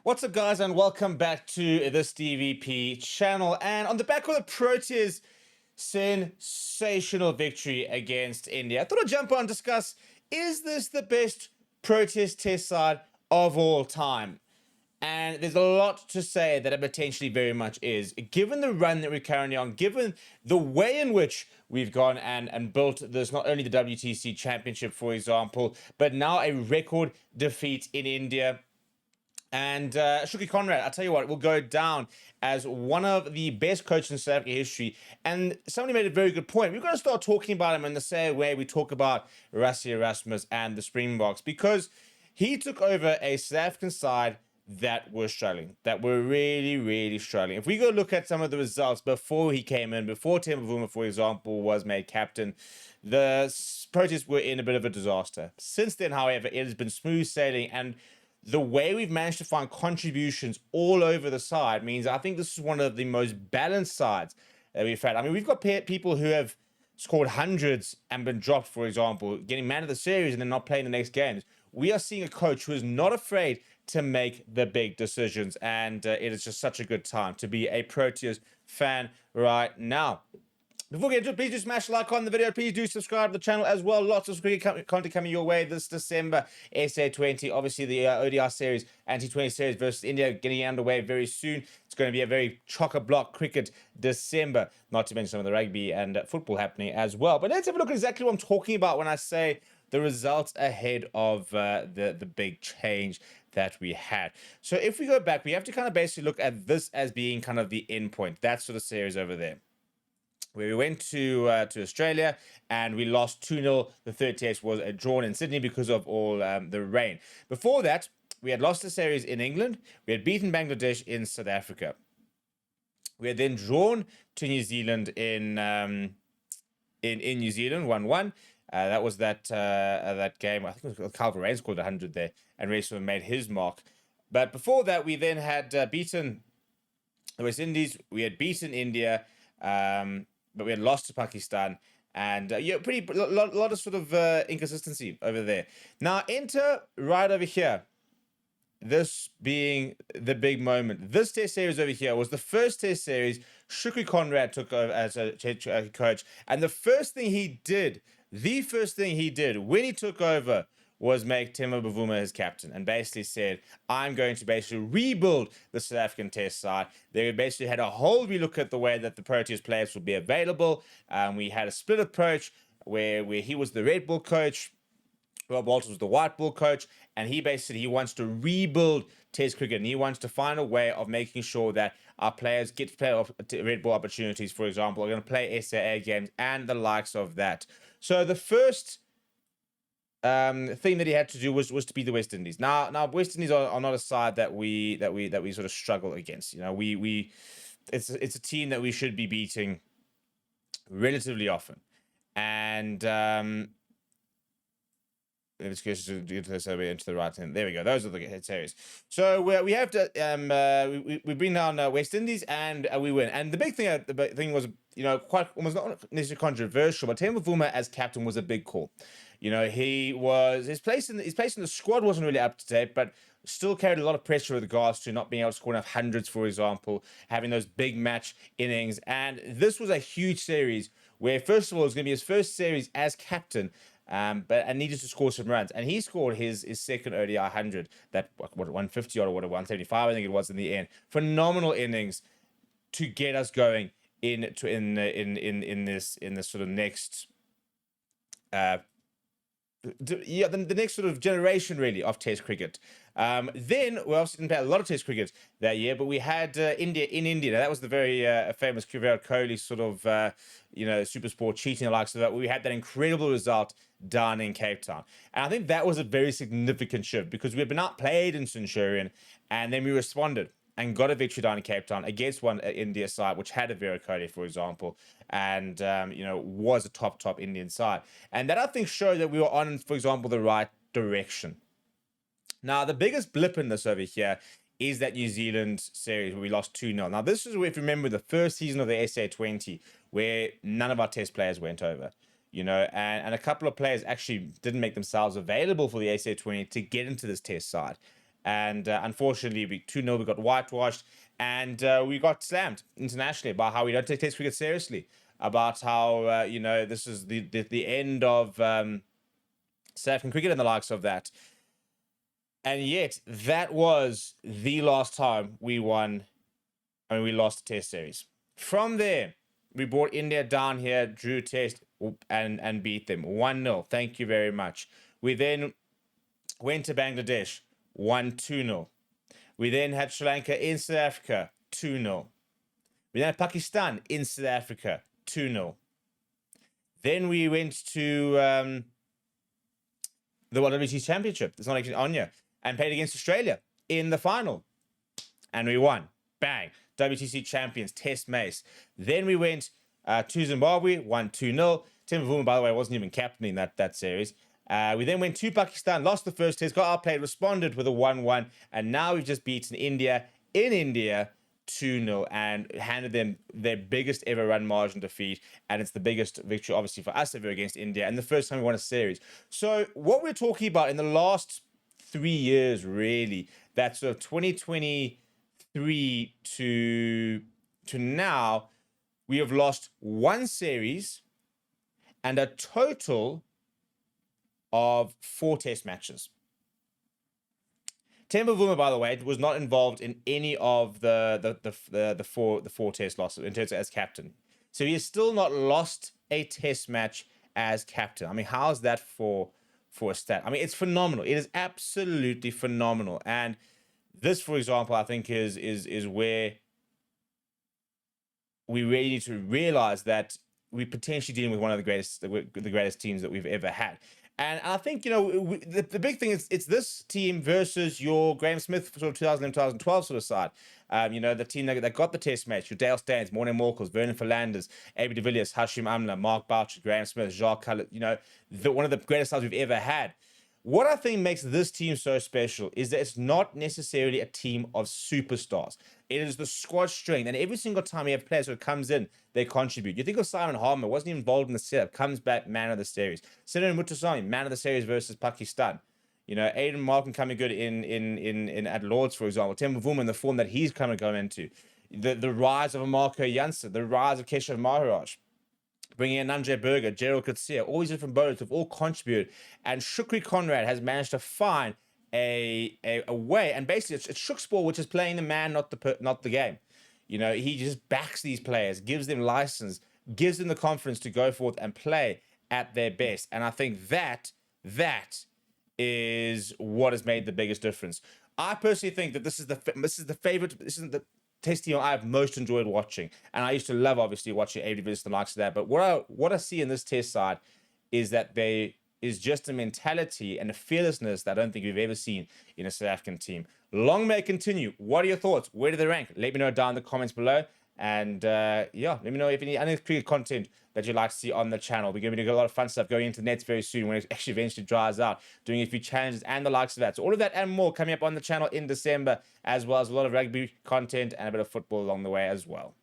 What's up, guys, and welcome back to this DVP channel. And on the back of the Proteas' sensational victory against India, I thought I'd jump on and discuss, is this the best Proteas test side of all time? And there's a lot to say that it potentially very much is. Given the run that we're currently on, given the way in which we've gone and built this, not only the WTC Championship, for example, but now a record defeat in India. And Shuki Conrad, I tell you what, will go down as one of the best coaches in South Africa history. And somebody made a very good point. We've got to start talking about him in the same way we talk about Rassie Erasmus and the Springboks, because he took over a South African side that were struggling, that were really, really struggling. If we go look at some of the results before he came in, before Temba Bavuma, for example, was made captain, the Proteas were in a bit of a disaster. Since then, however, it has been smooth sailing, and the way we've managed to find contributions all over the side means I think this is one of the most balanced sides that we've had. I mean, we've got people who have scored hundreds and been dropped, for example, getting man of the series and then not playing the next games. We are seeing a coach who is not afraid to make the big decisions, and it is just such a good time to be a Proteas fan right now. Before we get into it, please do smash like on the video. Please do subscribe to the channel as well. Lots of content coming your way this December. SA20, obviously the ODI series, Anti-20 series versus India getting underway very soon. It's going to be a very chock-a-block cricket December, not to mention some of the rugby and football happening as well. But let's have a look at exactly what I'm talking about when I say the results ahead of the big change that we had. So if we go back, we have to kind of basically look at this as being kind of the end point. That sort of series over there, where we went to Australia and we lost 2-0. The third test was a drawn in Sydney because of all the rain. Before that, we had lost the series in England. We had beaten Bangladesh in South Africa. We had then drawn to New Zealand in New Zealand, 1-1. That was that game. I think it was Calvin Rain scored 100 there, and really sort of made his mark. But before that, we then had beaten the West Indies. We had beaten India. But we had lost to Pakistan, and pretty lot of sort of inconsistency over there. Now enter right over here, this being the big moment. This test series over here was the first test series Shukri Conrad took over as a coach, and the first thing he did when he took over was make Temba Bavuma his captain, and basically said, I'm going to basically rebuild the South African test side. They basically had a whole relook at the way that the Proteas players would be available. We had a split approach where he was the Red Bull coach, Rob Walters was the White Bull coach, and he wants to rebuild test cricket, and he wants to find a way of making sure that our players get to play Red Bull opportunities, for example, are going to play SAA games and the likes of that. So the first thing that he had to do was to beat the West Indies. Now West Indies are not a side that we sort of struggle against. You know, it's a team that we should be beating relatively often. And let's get to this over into the right hand. There we go. Those are the head series. So we have to we bring down West Indies and we win. And the big thing was, you know, quite almost not necessarily controversial, but Temba Bavuma as captain was a big call. You know, his place in the squad wasn't really up to date, but still carried a lot of pressure with regards to not being able to score enough hundreds, for example, having those big match innings. And this was a huge series where, first of all, it was going to be his first series as captain, but needed to score some runs. And he scored his second ODI 100, that, what 150 or what, 175, I think it was in the end. Phenomenal innings to get us going in this sort of next the next sort of generation really of test cricket. Then we obviously didn't play a lot of test cricket that year, but we had India in India. Now, that was the very famous Virat Kohli sort of super sport cheating and like, so that we had that incredible result down in Cape Town. And I think that was a very significant shift because we had been outplayed in Centurion, and then we responded and got a victory down in Cape Town against one India side, which had a Virat Kohli, for example, and was a top Indian side. And that, I think, showed that we were on, for example, the right direction. Now, the biggest blip in this over here is that New Zealand series where we lost 2-0. Now, this is, if you remember, the first season of the SA20 where none of our test players went over. You know, and a couple of players actually didn't make themselves available for the SA20 to get into this test side. And unfortunately, 2-0, we got whitewashed, and we got slammed internationally about how we don't take Test cricket seriously, about how this is the end of South African cricket and the likes of that. And yet, that was the last time we won. I mean, we lost the Test series. From there, we brought India down here, drew Test, and beat them 1-0. Thank you very much. We then went to Bangladesh, won 2-0. We then had Sri Lanka in South Africa, 2-0. We then had Pakistan in South Africa, 2-0. Then we went to the WTC Championship. It's not actually on here. And played against Australia in the final. And we won. Bang. WTC champions, Test Mace. Then we went to Zimbabwe, won 2-0. Tim Vuma, by the way, wasn't even captaining that series. We then went to Pakistan, lost the first test, got outplayed, responded with a 1-1. And now we've just beaten India in India 2-0 and handed them their biggest ever run margin defeat. And it's the biggest victory, obviously, for us ever against India. And the first time we won a series. So what we're talking about in the last 3 years, really, that's sort of 2023 to now, we have lost one series and a total of 4 test matches. Temba Vuma, by the way, was not involved in any of the four test losses in terms of as captain. So he has still not lost a test match as captain. I mean, how is that for a stat? I mean, it's phenomenal. It is absolutely phenomenal. And this, for example, I think is where we really need to realize that we're potentially dealing with one of the greatest teams that we've ever had. And I think, the big thing is it's this team versus your Graham Smith sort of 2011, 2012 sort of side. The team that got the test match, your Dale Steyn, Morne Morkels, Vernon Fernandes, AB de Villiers, Hashim Amla, Mark Boucher, Graham Smith, Jacques Cullet, one of the greatest sides we've ever had. What I think makes this team so special is that it's not necessarily a team of superstars. It is the squad strength. And every single time we have players who comes in, they contribute. You think of Simon Harmer, wasn't even involved in the setup, comes back, man of the series. Sinan Mutasami, man of the series versus Pakistan. Aiden Markin coming good in at Lords, for example. Temba Vuma in the form that he's going into. The rise of Marco Janssen, the rise of Keshav Maharaj. Bringing in Namjay Berger, Gerald Coetzee, all these different bowlers have all contributed. And Shukri Conrad has managed to find a way. And basically, it's Shuk's ball, which is playing the man, not the game. He just backs these players, gives them license, gives them the confidence to go forth and play at their best. And I think that is what has made the biggest difference. I personally think that this is the test team I've most enjoyed watching, and I used to love obviously watching AD versus the likes of that. But what I see in this test side is that there is just a mentality and a fearlessness that I don't think we've ever seen in a South African team. Long may it continue. What are your thoughts? Where do they rank? Let me know down in the comments below. And let me know if any cricket content that you'd like to see on the channel. We're going to be doing a lot of fun stuff going into the nets very soon when it actually eventually dries out, doing a few challenges and the likes of that. So all of that and more coming up on the channel in December, as well as a lot of rugby content and a bit of football along the way as well.